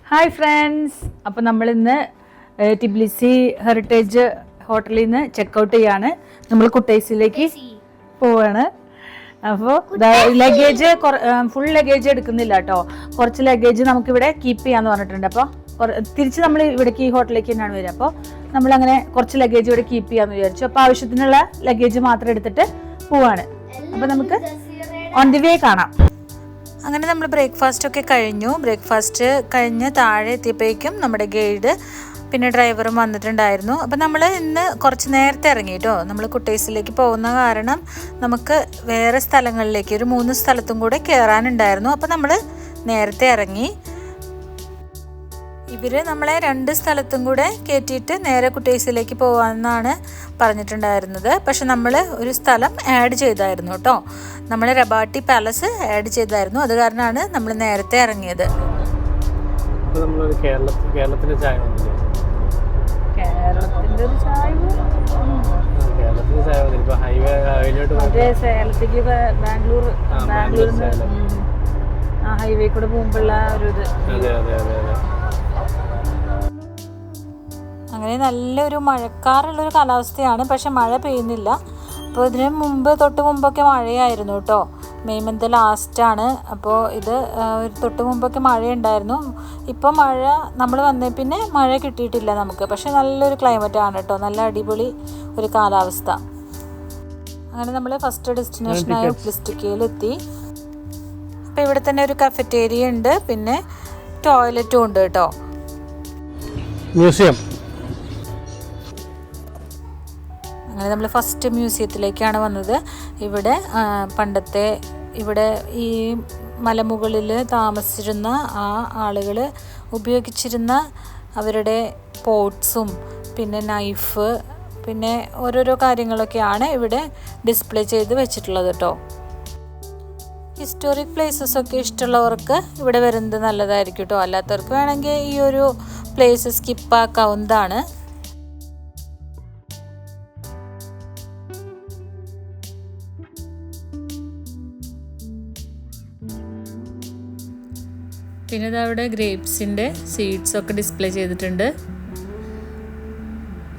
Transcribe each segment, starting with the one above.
Hi friends, അപ്പോൾ നമ്മളിന്ന് Tbilisi heritage ഹോട്ടലിൽ നിന്ന് ചെക്കൗട്ട് ചെയ്യാണ്. നമ്മൾ കുട്ടൈസിലേക്ക് പോവാണ്. അപ്പോൾ ലഗേജ് ഫുൾ ലഗേജ് എടുക്കുന്നില്ല കേട്ടോ, കുറച്ച് ലഗേജ് നമുക്കിവിടെ കീപ്പ് ചെയ്യാന്ന് പറഞ്ഞിട്ടുണ്ട്. അപ്പോൾ തിരിച്ച് നമ്മൾ ഇവിടേക്ക് ഈ ഹോട്ടലിലേക്ക് തന്നെയാണ് വരിക. അപ്പോൾ നമ്മളങ്ങനെ കുറച്ച് ലഗേജ് ഇവിടെ കീപ്പ് ചെയ്യാമെന്ന് വിചാരിച്ചു. അപ്പോൾ ആവശ്യത്തിനുള്ള ലഗേജ് മാത്രം എടുത്തിട്ട് പോവാണ്. അപ്പോൾ നമുക്ക് ഓൺ ദി വേ കാണാം. അങ്ങനെ നമ്മൾ ബ്രേക്ക്ഫാസ്റ്റ് കഴിഞ്ഞ് താഴെ എത്തിയപ്പോഴേക്കും നമ്മുടെ ഗൈഡ് പിന്നെ ഡ്രൈവറും വന്നിട്ടുണ്ടായിരുന്നു. അപ്പം നമ്മൾ ഇന്ന് കുറച്ച് നേരത്തെ ഇറങ്ങി കേട്ടോ. നമ്മൾ കുട്ടൈസിലേക്ക് പോകുന്ന കാരണം നമുക്ക് വേറെ സ്ഥലങ്ങളിലേക്ക് ഒരു 3 സ്ഥലത്തും കൂടെ കയറാനുണ്ടായിരുന്നു. അപ്പം നമ്മൾ നേരത്തെ ഇറങ്ങി. ഇവർ നമ്മളെ 2 സ്ഥലത്തും കൂടെ കയറ്റിയിട്ട് നേരെ കുട്ടൈസിലേക്ക് പോകാമെന്നാണ് പറഞ്ഞിട്ടുണ്ടായിരുന്നത്. പക്ഷെ നമ്മൾ ഒരു സ്ഥലം ആഡ് ചെയ്തായിരുന്നു കേട്ടോ. നമ്മൾ രബാട്ടി പാലസ് ആഡ് ചെയ്തായിരുന്നു. അത് കാരണമാണ് നമ്മൾ നേരത്തെ ഇറങ്ങിയത്. കേരളത്തിന്റെ ചായ സേലത്തേക്ക് ബാംഗ്ലൂർ ഹൈവേ കൂടെ പോകുമ്പോഴുള്ള ഒരു ഇത്. അങ്ങനെ നല്ലൊരു മഴക്കാറുള്ളൊരു കാലാവസ്ഥയാണ്. പക്ഷെ മഴ പെയ്യുന്നില്ല. അപ്പോൾ ഇതിന് തൊട്ട് മുമ്പൊക്കെ മഴയായിരുന്നു കേട്ടോ. മെയ് മന്ത് ലാസ്റ്റാണ്. അപ്പോൾ ഇത് തൊട്ട് മുമ്പൊക്കെ മഴയുണ്ടായിരുന്നു. ഇപ്പോൾ മഴ നമ്മൾ വന്നേ പിന്നെ മഴ കിട്ടിയിട്ടില്ല നമുക്ക്. പക്ഷെ നല്ലൊരു ക്ലൈമറ്റാണ് കേട്ടോ, നല്ല അടിപൊളി ഒരു കാലാവസ്ഥ. അങ്ങനെ നമ്മൾ ഫസ്റ്റ് ഡെസ്റ്റിനേഷനായ ഉപ്ലിസ്റ്റിക്കയിലെത്തി. അപ്പോൾ ഇവിടെ തന്നെ ഒരു കഫറ്റേരിയ ഉണ്ട്, പിന്നെ ടോയ്ലറ്റും ഉണ്ട് കേട്ടോ. മ്യൂസിയം. അങ്ങനെ നമ്മൾ ഫസ്റ്റ് മ്യൂസിയത്തിലേക്കാണ് വന്നത്. ഇവിടെ ഇവിടെ ഈ മലമുകളിൽ താമസിച്ചിരുന്ന ആ ആളുകൾ ഉപയോഗിച്ചിരുന്ന അവരുടെ പോട്ട്സും പിന്നെ നൈഫ് പിന്നെ ഓരോരോ കാര്യങ്ങളൊക്കെയാണ് ഇവിടെ ഡിസ്പ്ലേ ചെയ്ത് വെച്ചിട്ടുള്ളത് കേട്ടോ. ഹിസ്റ്റോറിക് പ്ലേസസ് ഒക്കെ ഇഷ്ടമുള്ളവർക്ക് ഇവിടെ വരുന്നത് നല്ലതായിരിക്കും കേട്ടോ. അല്ലാത്തവർക്ക് വേണമെങ്കിൽ ഈ ഒരു പ്ലേസ് സ്കിപ്പാക്കാവുന്നതാണ്. പിന്നെ ഇതവിടെ ഗ്രേപ്സിൻ്റെ സീഡ്സൊക്കെ ഡിസ്പ്ലേ ചെയ്തിട്ടുണ്ട്.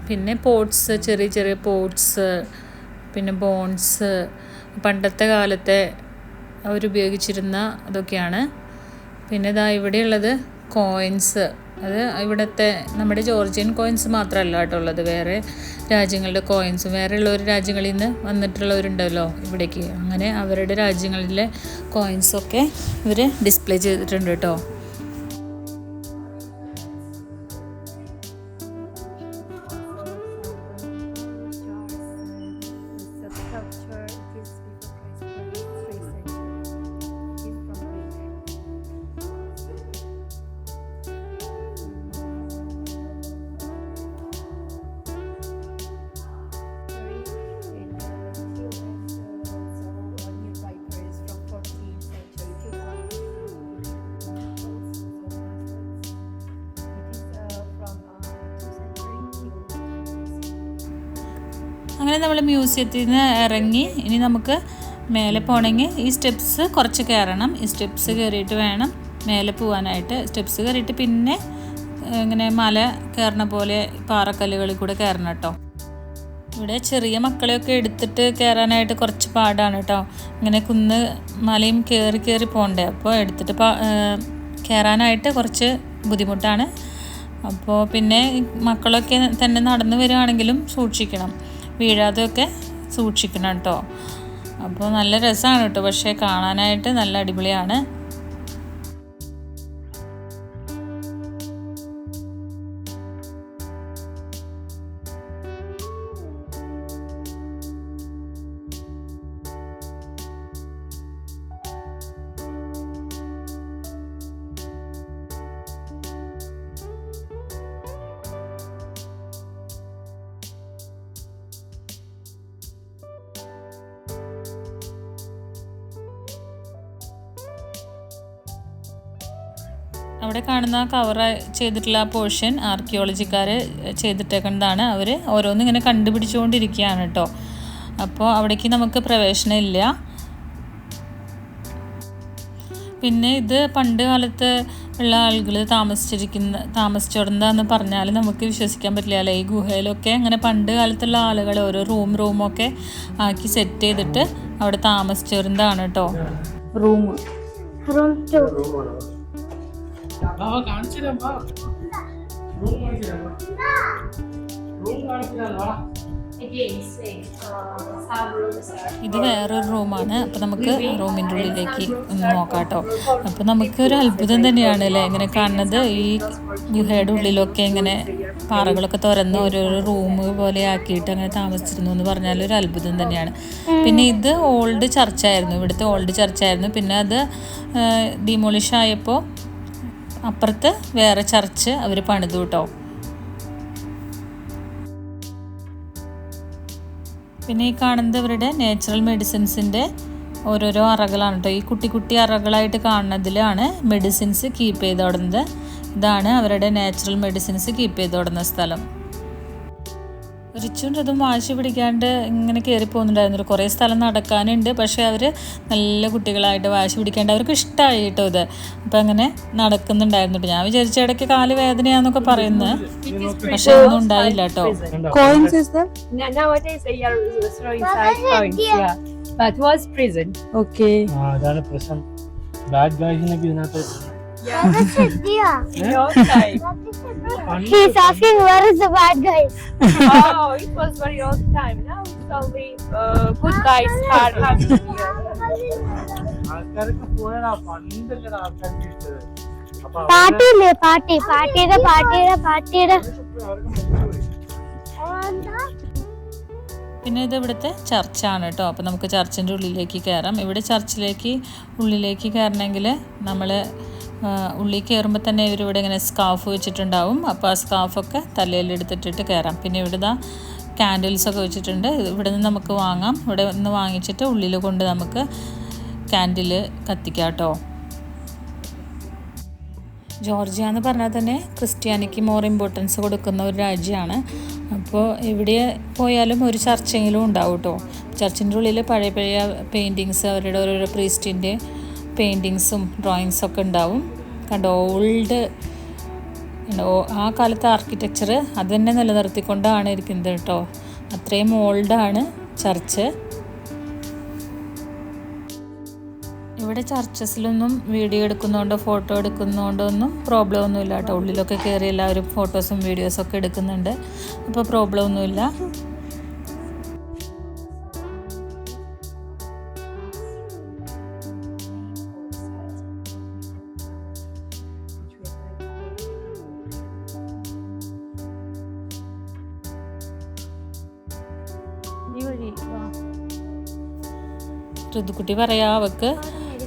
പിന്നെ പോട്ട്സ്, ചെറിയ ചെറിയ പോട്ട്സ്, പിന്നെ ബോൺസ്, പണ്ടത്തെ കാലത്തെ അവരുപയോഗിച്ചിരുന്ന അതൊക്കെയാണ്. പിന്നെ ഇതാ ഇവിടെയുള്ളത് കോയിൻസ്. അത് ഇവിടുത്തെ നമ്മുടെ ജോർജിയൻ കോയിൻസ് മാത്രമല്ല കേട്ടോ ഉള്ളത്, വേറെ രാജ്യങ്ങളുടെ കോയിൻസും വേറെയുള്ള ഒരു രാജ്യങ്ങളിൽ നിന്ന് വന്നിട്ടുള്ളവരുണ്ടല്ലോ ഇവിടേക്ക്. അങ്ങനെ അവരുടെ രാജ്യങ്ങളിലെ കോയിൻസൊക്കെ ഇവർ ഡിസ്പ്ലേ ചെയ്തിട്ടുണ്ട് കേട്ടോ. അങ്ങനെ നമ്മൾ മ്യൂസിയത്തിൽ നിന്ന് ഇറങ്ങി ഇനി നമുക്ക് മേലെ പോകണമെങ്കിൽ ഈ സ്റ്റെപ്സ് കുറച്ച് കയറണം. ഈ സ്റ്റെപ്സ് കയറിയിട്ട് വേണം മേലെ പോകാനായിട്ട്. സ്റ്റെപ്സ് കയറിയിട്ട് പിന്നെ ഇങ്ങനെ മല കയറണ പോലെ പാറക്കല്ലുകളിൽ കൂടെ കയറണം കേട്ടോ. ഇവിടെ ചെറിയ മക്കളെയൊക്കെ എടുത്തിട്ട് കയറാനായിട്ട് കുറച്ച് പാടാണ് കേട്ടോ. ഇങ്ങനെ കുന്ന് മലയും കയറി പോകണ്ടേ, അപ്പോൾ എടുത്തിട്ട് കയറാനായിട്ട് കുറച്ച് ബുദ്ധിമുട്ടാണ്. അപ്പോൾ പിന്നെ മക്കളൊക്കെ തന്നെ നടന്നു വരികയാണെങ്കിലും സൂക്ഷിക്കണം, വീഴാതെയൊക്കെ സൂക്ഷിക്കണം കേട്ടോ. അപ്പോൾ നല്ല രസമാണ് കേട്ടോ, പക്ഷേ കാണാനായിട്ട് നല്ല അടിപൊളിയാണ്. അവിടെ കാണുന്ന കവർ ചെയ്തിട്ടുള്ള പോർഷൻ ആർക്കിയോളജിക്കാർ ചെയ്തിട്ടേക്കുന്നതാണ്. അവർ ഓരോന്നും ഇങ്ങനെ കണ്ടുപിടിച്ചുകൊണ്ടിരിക്കുകയാണ് കേട്ടോ. അപ്പോൾ അവിടേക്ക് നമുക്ക് പ്രവേശനമില്ല. പിന്നെ ഇത് പണ്ട് കാലത്ത് ഉള്ള ആളുകൾ താമസിച്ചിടുന്നതെന്ന് പറഞ്ഞാൽ നമുക്ക് വിശ്വസിക്കാൻ പറ്റില്ല അല്ലേ. ഈ ഗുഹയിലൊക്കെ അങ്ങനെ പണ്ട് കാലത്തുള്ള ആളുകൾ ഓരോ റൂമൊക്കെ ആക്കി സെറ്റ് ചെയ്തിട്ട് അവിടെ താമസിച്ചിരുന്നതാണ് കേട്ടോ. റൂം ഇത് വേറൊരു റൂമാണ്. അപ്പോൾ നമുക്ക് റൂമിൻ്റെ ഉള്ളിലേക്ക് ഒന്ന് നോക്കാം കേട്ടോ. അപ്പോൾ നമുക്കൊരു അത്ഭുതം തന്നെയാണ് അല്ലേ ഇങ്ങനെ കാണുന്നത്. ഈ ഗുഹയുടെ ഉള്ളിലൊക്കെ ഇങ്ങനെ പാറകളൊക്കെ തുറന്ന് ഓരോരോ റൂം പോലെ ആക്കിയിട്ട് അങ്ങനെ താമസിച്ചിരുന്നു എന്ന് പറഞ്ഞാൽ ഒരു അത്ഭുതം തന്നെയാണ്. പിന്നെ ഇത് ഓൾഡ് ചർച്ചായിരുന്നു, ഇവിടുത്തെ ഓൾഡ് ചർച്ചായിരുന്നു. പിന്നെ അത് ഡിമോളിഷ് ആയപ്പോൾ അപ്പുറത്ത് വേറെ ചർച്ച് അവർ പണിതു കേട്ടോ. പിന്നെ ഈ കാണുന്നത് ഇവരുടെ നാച്ചുറൽ മെഡിസിൻസിൻ്റെ ഓരോരോ അറകളാണ് കേട്ടോ. ഈ കുട്ടി കുട്ടി അറകളായിട്ട് കാണുന്നതിലാണ് മെഡിസിൻസ് കീപ്പ് ചെയ്തോടുന്നത്. ഇതാണ് അവരുടെ നാച്ചുറൽ മെഡിസിൻസ് കീപ്പ് ചെയ്തോടുന്ന സ്ഥലം. റിച്ചുണ്ടതും വാശി പിടിക്കാണ്ട് ഇങ്ങനെ കയറി പോകുന്നുണ്ടായിരുന്നു. കുറേ സ്ഥലം നടക്കാനുണ്ട്, പക്ഷേ അവർ നല്ല കുട്ടികളായിട്ട് വാശി പിടിക്കാണ്ട് അവർക്ക് ഇഷ്ടമായി കേട്ടോ ഇത്. അപ്പം അങ്ങനെ നടക്കുന്നുണ്ടായിരുന്നു. ഞാൻ വിചാരിച്ച ഇടയ്ക്ക് കാല് വേദനയാന്നൊക്കെ പറയുന്നത്, പക്ഷെ ഒന്നും ഉണ്ടായില്ല കേട്ടോ. He's asking where is the bad guys? Oh, it was very old time. Now it's only good guys are having here. പാർട്ടിയുടെ പിന്നെ ഇത് ഇവിടുത്തെ ചർച്ചാണ് കേട്ടോ. അപ്പോൾ നമുക്ക് ചർച്ചിൻ്റെ ഉള്ളിലേക്ക് കയറാം. ഇവിടെ ചർച്ചിലേക്ക് ഉള്ളിലേക്ക് കയറണമെങ്കിൽ നമ്മൾ ഉള്ളിൽ കയറുമ്പോൾ തന്നെ ഇവരിവിടെ ഇങ്ങനെ സ്കാർഫ് വെച്ചിട്ടുണ്ടാവും. അപ്പോൾ ആ സ്കാർഫൊക്കെ തലയിലെടുത്തിട്ടിട്ട് കയറാം. പിന്നെ ഇവിടെ ക്യാൻഡിൽസൊക്കെ വെച്ചിട്ടുണ്ട്. ഇവിടെ നിന്ന് നമുക്ക് വാങ്ങാം. ഇവിടെ നിന്ന് വാങ്ങിച്ചിട്ട് ഉള്ളിൽ കൊണ്ട് നമുക്ക് ക്യാൻഡിൽ കത്തിക്കാം കേട്ടോ. ജോർജിയ എന്ന് പറഞ്ഞാൽ തന്നെ ക്രിസ്ത്യാനിക്ക് മോർ ഇമ്പോർട്ടൻസ് കൊടുക്കുന്ന ഒരു രാജ്യമാണ്. അപ്പോൾ എവിടെ പോയാലും ഒരു ചർച്ചെങ്കിലും ഉണ്ടാവും കേട്ടോ. ചർച്ചിൻ്റെ ഉള്ളിൽ പഴയ പെയിൻറ്റിങ്സ്, അവരുടെ ഓരോരോ പ്രീസ്റ്റിൻ്റെ പെയിൻറ്റിങ്സും ഡ്രോയിങ്സൊക്കെ ഉണ്ടാവും. കണ്ടോ, ഓൾഡ് ആ കാലത്തെ ആർക്കിടെക്ചർ അത് തന്നെ നിലനിർത്തിക്കൊണ്ടാണ് ഇരിക്കുന്നത് കേട്ടോ. അത്രയും ഓൾഡാണ് ചർച്ച്. ഇവിടെ ചർച്ചസിലൊന്നും വീഡിയോ എടുക്കുന്നതുകൊണ്ടോ ഫോട്ടോ എടുക്കുന്നതുകൊണ്ടോ ഒന്നും പ്രോബ്ലം ഒന്നുമില്ല കേട്ടോ. ഉള്ളിലൊക്കെ കയറി എല്ലാവരും ഫോട്ടോസും വീഡിയോസൊക്കെ എടുക്കുന്നുണ്ട്. അപ്പോൾ പ്രോബ്ലം ഒന്നുമില്ല. ഋതുക്കുട്ടി പറയാ അവൾക്ക്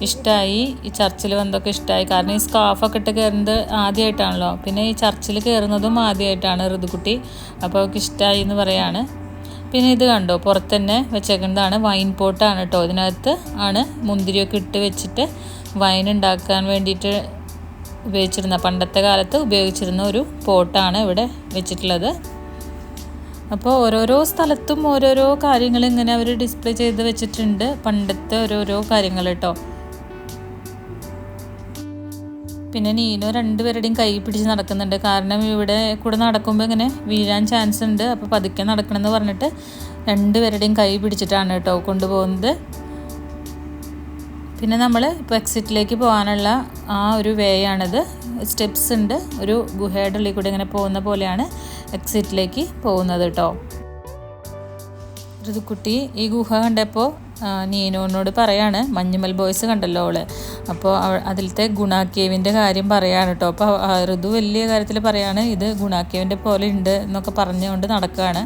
ഇഷ്ടമായി, ഈ ചർച്ചിൽ വന്നതൊക്കെ ഇഷ്ടമായി. കാരണം ഈ സ്കാർഫൊക്കെ ഇട്ട് കയറുന്നത് ആദ്യമായിട്ടാണല്ലോ. പിന്നെ ഈ ചർച്ചിൽ കയറുന്നതും ആദ്യമായിട്ടാണ് ഋതുക്കുട്ടി. അപ്പോൾ അവൾക്ക് ഇഷ്ടമായി എന്ന് പറയാണ്. പിന്നെ ഇത് കണ്ടോ, പുറത്ത് തന്നെ വെച്ചേക്കുന്നതാണ് വൈൻ പോട്ടാണ് കേട്ടോ. ഇതിനകത്ത് ആണ് മുന്തിരിയൊക്കെ ഇട്ട് വെച്ചിട്ട് വൈൻ ഉണ്ടാക്കാൻ വേണ്ടിയിട്ട് പണ്ടത്തെ കാലത്ത് ഉപയോഗിച്ചിരുന്ന ഒരു പോട്ടാണ് ഇവിടെ വെച്ചിട്ടുള്ളത്. അപ്പോൾ ഓരോരോ സ്ഥലത്തും ഓരോരോ കാര്യങ്ങൾ ഇങ്ങനെ അവർ ഡിസ്പ്ലേ ചെയ്ത് വെച്ചിട്ടുണ്ട്, പണ്ടത്തെ ഓരോരോ കാര്യങ്ങൾ കേട്ടോ. പിന്നെ നീനോ രണ്ടുപേരുടെയും കൈ പിടിച്ച് നടക്കുന്നുണ്ട്. കാരണം ഇവിടെ കൂടെ നടക്കുമ്പോൾ ഇങ്ങനെ വീഴാൻ ചാൻസ് ഉണ്ട്. അപ്പോൾ പതുക്കെ നടക്കണമെന്ന് പറഞ്ഞിട്ട് രണ്ടുപേരുടെയും കൈ പിടിച്ചിട്ടാണ് കേട്ടോ കൊണ്ടുപോകുന്നത്. പിന്നെ നമ്മൾ ഇപ്പോൾ എക്സിറ്റിലേക്ക് പോകാനുള്ള ആ ഒരു വേ ആണിത്. സ്റ്റെപ്സ് ഉണ്ട്, ഒരു ഗുഹയുടെ ഉള്ളിൽ കൂടെ ഇങ്ങനെ പോകുന്ന പോലെയാണ് എക്സിറ്റിലേക്ക് പോകുന്നത് കേട്ടോ. ഋതുക്കുട്ടി ഈ ഗുഹ കണ്ടപ്പോൾ നീനോനോട് പറയാണ്, മഞ്ഞുമൽ ബോയ്സ് കണ്ടല്ലോ അവള്, അപ്പോൾ അതിലത്തെ ഗുണ കേവിൻ്റെ കാര്യം പറയാണ് കേട്ടോ. അപ്പോൾ ഋതു വലിയ കാര്യത്തിൽ പറയാണ്, ഇത് ഗുണ കേവിൻ്റെ പോലെ ഉണ്ട് എന്നൊക്കെ പറഞ്ഞുകൊണ്ട് നടക്കുകയാണ്.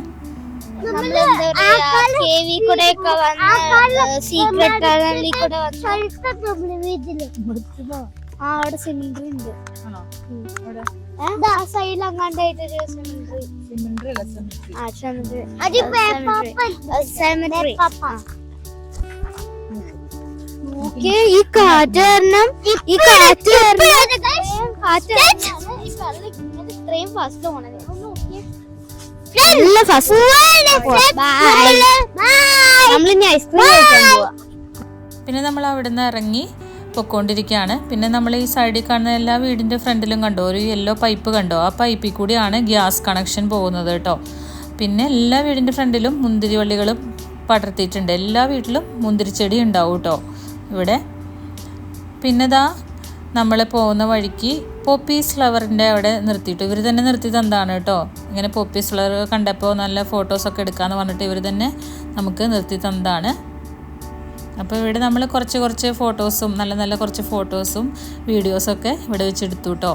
അവിടെ സിലിണ്ടർ ഉണ്ട്. ഈ കാറ്റ് കാരണം ഇത്രയും ഫാസ്റ്റ് പോണത്. നമ്മളിനി ഐസ്ക്രീം കഴിക്കാൻ പോവാ. പിന്നെ നമ്മൾ അവിടെ നിന്ന് ഇറങ്ങി പൊക്കോണ്ടിരിക്കുകയാണ്. പിന്നെ നമ്മൾ ഈ സൈഡിൽ കാണുന്ന എല്ലാ വീടിൻ്റെ ഫ്രണ്ടിലും കണ്ടോ ഒരു യെല്ലോ പൈപ്പ് കണ്ടോ, ആ പൈപ്പിൽ കൂടിയാണ് ഗ്യാസ് കണക്ഷൻ പോകുന്നത് കേട്ടോ. പിന്നെ എല്ലാ വീടിൻ്റെ ഫ്രണ്ടിലും മുന്തിരി വള്ളികളും പടർത്തിയിട്ടുണ്ട്. എല്ലാ വീട്ടിലും മുന്തിരിച്ചെടി ഉണ്ടാവും കേട്ടോ ഇവിടെ. പിന്നെ ദാ നമ്മൾ പോകുന്ന വഴിക്ക് പോപ്പീസ് ഫ്ലവറിൻ്റെ അവിടെ നിർത്തിയിട്ടു. ഇവർ തന്നെ നിർത്തി തന്നതാണ് കേട്ടോ. ഇങ്ങനെ പോപ്പീസ് ഫ്ലവർ കണ്ടപ്പോൾ നല്ല ഫോട്ടോസൊക്കെ എടുക്കാമെന്ന് പറഞ്ഞിട്ട് ഇവർ തന്നെ നമുക്ക് നിർത്തി തന്നതാണ്. അപ്പോൾ ഇവിടെ നമ്മൾ കുറച്ച് ഫോട്ടോസും നല്ല കുറച്ച് ഫോട്ടോസും വീഡിയോസൊക്കെ ഇവിടെ വെച്ചെടുത്തു കേട്ടോ.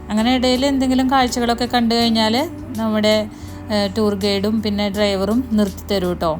അങ്ങനെ ഇടയിൽ എന്തെങ്കിലും കാഴ്ചകളൊക്കെ കണ്ടു കഴിഞ്ഞാൽ നമ്മുടെ ടൂർ ഗൈഡും പിന്നെ ഡ്രൈവറും നിർത്തി തരും കേട്ടോ.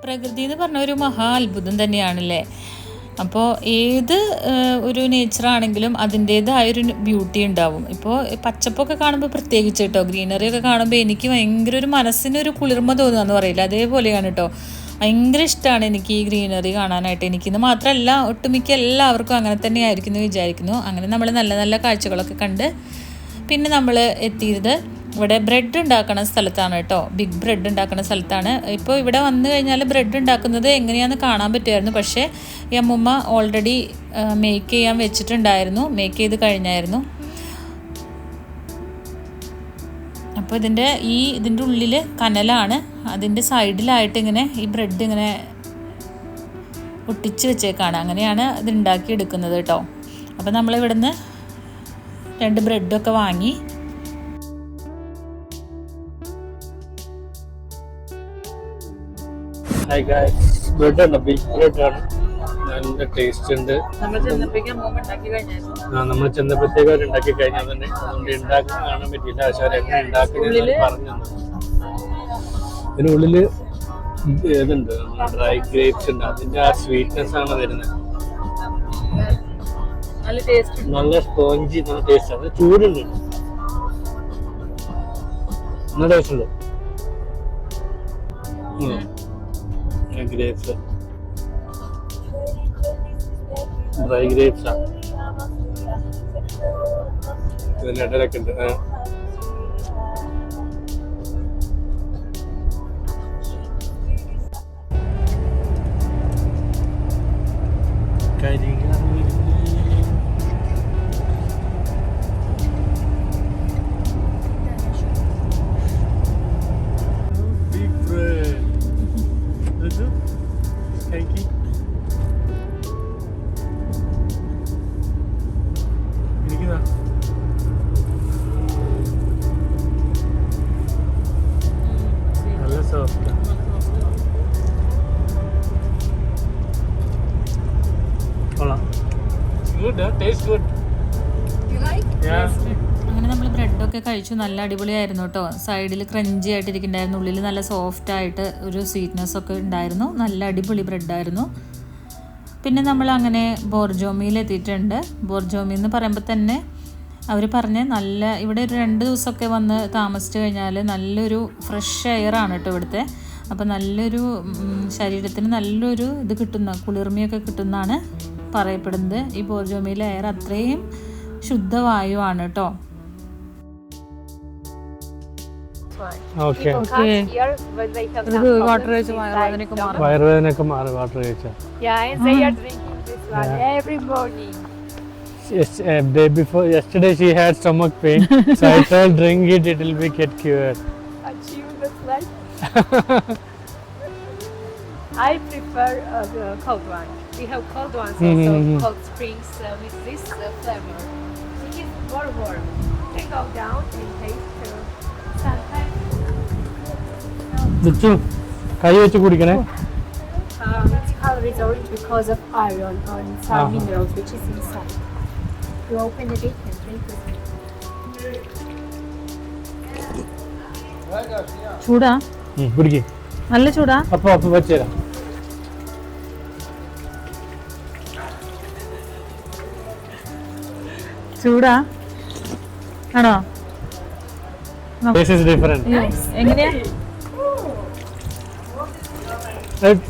പ്രകൃതി എന്ന് പറഞ്ഞ ഒരു മഹാ അത്ഭുതം തന്നെയാണല്ലേ. അപ്പോൾ ഏത് ഒരു നേച്ചറാണെങ്കിലും അതിൻ്റേതായൊരു ബ്യൂട്ടി ഉണ്ടാവും. ഇപ്പോൾ പച്ചപ്പൊക്കെ കാണുമ്പോൾ പ്രത്യേകിച്ച് കേട്ടോ, ഗ്രീനറി ഒക്കെ കാണുമ്പോൾ എനിക്ക് ഭയങ്കര ഒരു മനസ്സിനൊരു കുളിർമ തോന്നുകയെന്ന് പറയില്ല, അതേപോലെയാണ് കേട്ടോ. ഭയങ്കര ഇഷ്ടമാണ് എനിക്ക് ഈ ഗ്രീനറി കാണാനായിട്ട്. എനിക്കിന്ന് മാത്രമല്ല ഒട്ടുമിക്ക എല്ലാവർക്കും അങ്ങനെ തന്നെ ആയിരിക്കും എന്ന് വിചാരിക്കുന്നു. അങ്ങനെ നമ്മൾ നല്ല കാഴ്ചകളൊക്കെ കണ്ട് പിന്നെ നമ്മൾ എത്തിയത് ഇവിടെ ബ്രെഡ് ഉണ്ടാക്കുന്ന സ്ഥലത്താണ് കേട്ടോ. ബിഗ് ബ്രെഡ് ഉണ്ടാക്കുന്ന സ്ഥലത്താണ്. ഇപ്പോൾ ഇവിടെ വന്നു കഴിഞ്ഞാൽ ബ്രെഡ് ഉണ്ടാക്കുന്നത് എങ്ങനെയാണെന്ന് കാണാൻ പറ്റുമായിരുന്നു. പക്ഷേ ഈ അമ്മൂമ്മ ഓൾറെഡി മേക്ക് ചെയ്യാൻ വെച്ചിട്ടുണ്ടായിരുന്നു, മേക്ക് ചെയ്ത് കഴിഞ്ഞായിരുന്നു. അപ്പോൾ ഇതിൻ്റെ ഉള്ളിൽ കനലാണ്, അതിൻ്റെ സൈഡിലായിട്ട് ഇങ്ങനെ ഈ ബ്രെഡ് ഇങ്ങനെ ഒട്ടിച്ച് വെച്ചേക്കാണ്. അങ്ങനെയാണ് ഇത് ഉണ്ടാക്കി എടുക്കുന്നത് കേട്ടോ. അപ്പോൾ നമ്മളിവിടുന്ന് 2 ബ്രെഡൊക്കെ വാങ്ങി. Hi guys, bread ആണ്, ബിഗ് ബ്രെഡ് ആണ്, നല്ല ടേസ്റ്റ് ഉണ്ട്. നമ്മൾ ചെന്നപ്പോഴത്തേക്ക് അവർ ഉണ്ടാക്കി കഴിഞ്ഞാൽ തന്നെ അതുകൊണ്ട് ഉണ്ടാക്കാൻ കാണാൻ പറ്റില്ല. പക്ഷെ അവരെങ്ങനെ ഉണ്ടാക്കുന്നത് പറഞ്ഞു തന്നു. ഇതിനുള്ളിൽ ഇതുണ്ട്, ഡ്രൈ ഗ്രേപ്സ് ഉണ്ട്, അതിന്റെ ആ സ്വീറ്റ്നെസ് ആണ് വരുന്നത്. നല്ല സ്പോഞ്ചി, നല്ല ടേസ്റ്റ് ആണ്. ചൂടുണ്ട്, നല്ല ടേസ്റ്റ് ഉണ്ട്. grapes, dry grapes ആണ് ഇതിന്റെ ഇടയിലൊക്കെ ഉണ്ട്. നല്ല സോഫ്റ്റ്. അങ്ങനെ നമ്മൾ ബ്രെഡൊക്കെ കഴിച്ചു. നല്ല അടിപൊളിയായിരുന്നു കേട്ടോ. സൈഡിൽ ക്രഞ്ചി ആയിട്ടിരിക്കുന്നുണ്ടായിരുന്നു, ഉള്ളിൽ നല്ല സോഫ്റ്റ് ആയിട്ട് ഒരു സ്വീറ്റ്നെസ് ഒക്കെ ഉണ്ടായിരുന്നു. നല്ല അടിപൊളി ബ്രെഡായിരുന്നു. പിന്നെ നമ്മൾ അങ്ങനെ ബോർജോമിയിൽ എത്തിയിട്ടുണ്ട്. ബോർജോമി എന്ന് പറയുമ്പോൾ തന്നെ അവർ പറഞ്ഞ് നല്ല ഇവിടെ ഒരു 2 ദിവസമൊക്കെ വന്ന് താമസിച്ച് കഴിഞ്ഞാൽ നല്ലൊരു ഫ്രഷ് എയറാണ് കേട്ടോ ഇവിടുത്തെ. അപ്പോൾ നല്ലൊരു ശരീരത്തിന് നല്ലൊരു ഇത് കിട്ടുന്ന കുളിർമയൊക്കെ കിട്ടുന്നതാണ് പറയപ്പെടുന്നത്. ഈ ബോർജോമിയിലെ എയർ അത്രയും ശുദ്ധവായുവാണ് കേട്ടോ. വയറുവേദനയൊക്കെ മാറി വാട്ടർ കഴിച്ചാൽ. Every morning. Yes, day before yesterday she had stomach pain, so I told drink it, it will be get cured. Achieve the life. I prefer the cold one. We have cold ones also, cold springs with this flavor. It is more warm. They go down and taste sometimes. Dichu, kai vechu kudikane. It's called is orange because of iron or some minerals which is inside. You open it and drink it. ചൂടാ? കുടിക്കേ. നല്ല ചൂടാ? അപ്പൊ വെച്ചേരാ. ചൂടാ ആണോ? This is different. എങ്ങനെയാ?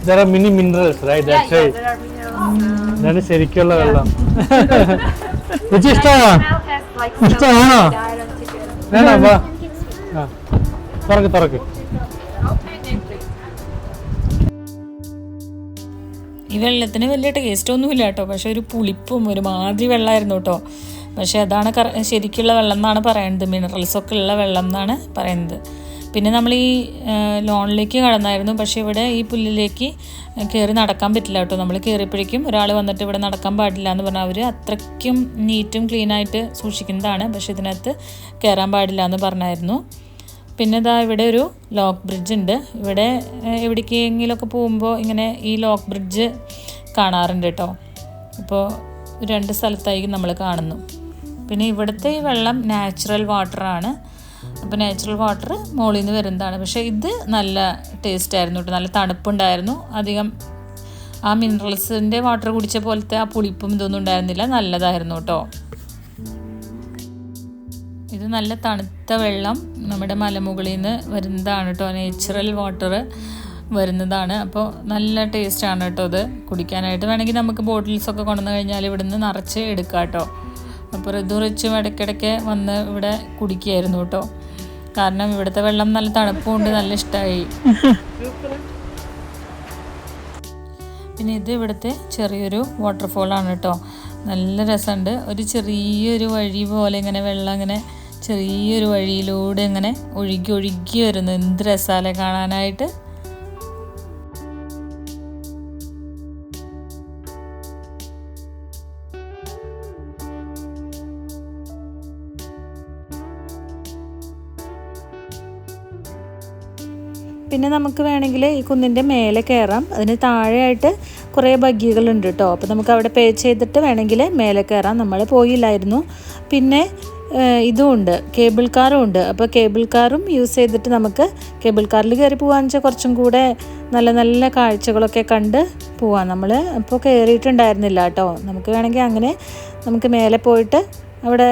There are many minerals, right? That's why. There are minerals. ഇതാണ് ശരിക്കുള്ള വെള്ളം. ഇഷ്ടമാണോ? Now has like ഇഷ്ടമാണോ? iron together. വേണോ? വാ. തുറക്ക്. Open and drink. ഈ വെള്ളത്തിന് വലിയ ടേസ്റ്റ് ഒന്നുമില്ല കേട്ടോ, പക്ഷെ ഒരു പുളിപ്പും ഒരു മാതിരി വെള്ളമായിരുന്നു കേട്ടോ. പക്ഷെ അതാണ് ശരിക്കുള്ള വെള്ളം എന്നാണ് പറയുന്നത്, മിനറൽസൊക്കെ ഉള്ള വെള്ളം എന്നാണ് പറയുന്നത്. പിന്നെ നമ്മൾ ഈ ലോണിലേക്ക് കടന്നായിരുന്നു, പക്ഷേ ഇവിടെ ഈ പുല്ലിലേക്ക് കയറി നടക്കാൻ പറ്റില്ല കേട്ടോ. നമ്മൾ കയറിയപ്പോഴേക്കും ഒരാൾ വന്നിട്ട് ഇവിടെ നടക്കാൻ പാടില്ല എന്ന് പറഞ്ഞാൽ അവർ അത്രയ്ക്കും നീറ്റും ക്ലീനായിട്ട് സൂക്ഷിക്കുന്നതാണ്, പക്ഷെ ഇതിനകത്ത് കയറാൻ പാടില്ല എന്ന് പറഞ്ഞായിരുന്നു. പിന്നെ ഇതാ ഇവിടെ ഒരു ലോക്ക് ബ്രിഡ്ജ് ഉണ്ട്. ഇവിടെ എവിടേക്കെങ്കിലുമൊക്കെ പോകുമ്പോൾ ഇങ്ങനെ ഈ ലോക്ക് ബ്രിഡ്ജ് കാണാറുണ്ട് കേട്ടോ. അപ്പോൾ 2 സ്ഥലത്തായിരിക്കും നമ്മൾ കാണുന്നു. പിന്നെ ഇവിടുത്തെ ഈ വെള്ളം നാച്ചുറൽ വാട്ടറാണ്. അപ്പോൾ നാച്ചുറൽ വാട്ടർ മുകളിൽ നിന്ന് വരുന്നതാണ്. പക്ഷേ ഇത് നല്ല ടേസ്റ്റ് ആയിരുന്നു കേട്ടോ, നല്ല തണുപ്പുണ്ടായിരുന്നു. അധികം ആ മിനറൽസിൻ്റെ വാട്ടർ കുടിച്ച പോലത്തെ ആ പുളിപ്പും ഇതൊന്നും ഉണ്ടായിരുന്നില്ല, നല്ലതായിരുന്നു കേട്ടോ. ഇത് നല്ല തണുത്ത വെള്ളം നമ്മുടെ മലമുകളിൽ നിന്ന് വരുന്നതാണ് കേട്ടോ, നാച്ചുറൽ വാട്ടർ വരുന്നതാണ്. അപ്പോൾ നല്ല ടേസ്റ്റാണ് കേട്ടോ ഇത് കുടിക്കാനായിട്ട്. വേണമെങ്കിൽ നമുക്ക് ബോട്ടിൽസൊക്കെ കൊണ്ടുവന്ന് കഴിഞ്ഞാൽ ഇവിടുന്ന് നിറച്ച് എടുക്കാം കേട്ടോ. അപ്പോൾ ഋതുറിച്ചും ഇടയ്ക്കിടയ്ക്ക് വന്ന് ഇവിടെ കുടിക്കുകയായിരുന്നു കേട്ടോ, കാരണം ഇവിടുത്തെ വെള്ളം നല്ല തണുപ്പുണ്ട്, നല്ല ഇഷ്ടമായി. പിന്നെ ഇത് ഇവിടുത്തെ ചെറിയൊരു വാട്ടർഫോളാണ് കേട്ടോ, നല്ല രസമുണ്ട്. ഒരു ചെറിയൊരു വഴി പോലെ ഇങ്ങനെ വെള്ളം ഇങ്ങനെ ചെറിയൊരു വഴിയിലൂടെ ഇങ്ങനെ ഒഴുകി വരുന്നു. എന്ത് രസമല്ലേ കാണാനായിട്ട്. പിന്നെ നമുക്ക് വേണമെങ്കിൽ ഈ കുന്നിൻ്റെ മേലെ കയറാം. അതിന് താഴെയായിട്ട് കുറേ ബഗ്ഗികളുണ്ട് കേട്ടോ. അപ്പോൾ നമുക്ക് അവിടെ പേ ചെയ്തിട്ട് വേണമെങ്കിൽ മേലെ കയറാം. നമ്മൾ പോയില്ലായിരുന്നു. പിന്നെ ഇതും ഉണ്ട്, കേബിൾ കാറും ഉണ്ട്. അപ്പോൾ കേബിൾ കാറും യൂസ് ചെയ്തിട്ട് നമുക്ക് കേബിൾ കാറിൽ കയറി പോകാമെന്ന് വെച്ചാൽ കുറച്ചും കൂടെ നല്ല നല്ല കാഴ്ചകളൊക്കെ കണ്ട് പോവാം. നമ്മൾ അപ്പോൾ കയറിയിട്ടുണ്ടായിരുന്നില്ല കേട്ടോ. നമുക്ക് വേണമെങ്കിൽ അങ്ങനെ നമുക്ക് മേലെ പോയിട്ട് അവിടെ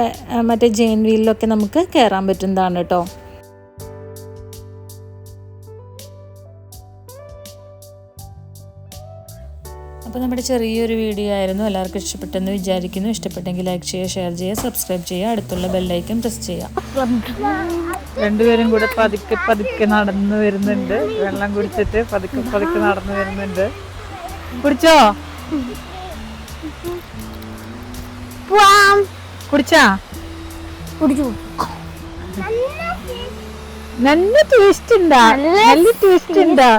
മറ്റേ ജെയിൻ വീലിലൊക്കെ നമുക്ക് കയറാൻ പറ്റുന്നതാണ് കേട്ടോ. അപ്പോൾ നമ്മുടെ ചെറിയൊരു വീഡിയോ ആയിരുന്നു. എല്ലാവർക്കും ഇഷ്ടപ്പെട്ടെന്ന് വിചാരിക്കുന്നു. ഇഷ്ടപ്പെട്ടെങ്കിൽ ലൈക്ക് ചെയ്യുക, ഷെയർ ചെയ്യുക, സബ്സ്ക്രൈബ് ചെയ്യുക, അടുത്തുള്ള ബെല്ലൈക്കൺ പ്രസ് ചെയ്യുക. രണ്ടുപേരും കൂടെ പതുക്കെ നടന്നു വരുന്നുണ്ട്. വെള്ളം കുടിച്ചിട്ട് പതുക്കെ നടന്നു വരുന്നുണ്ട്. കുടിച്ചോ? കുടിച്ചാ? കുടിച്ചു. നല്ല ടേസ്റ്റ് ഉണ്ടാ? നല്ല ടേസ്റ്റ് ഉണ്ടാ?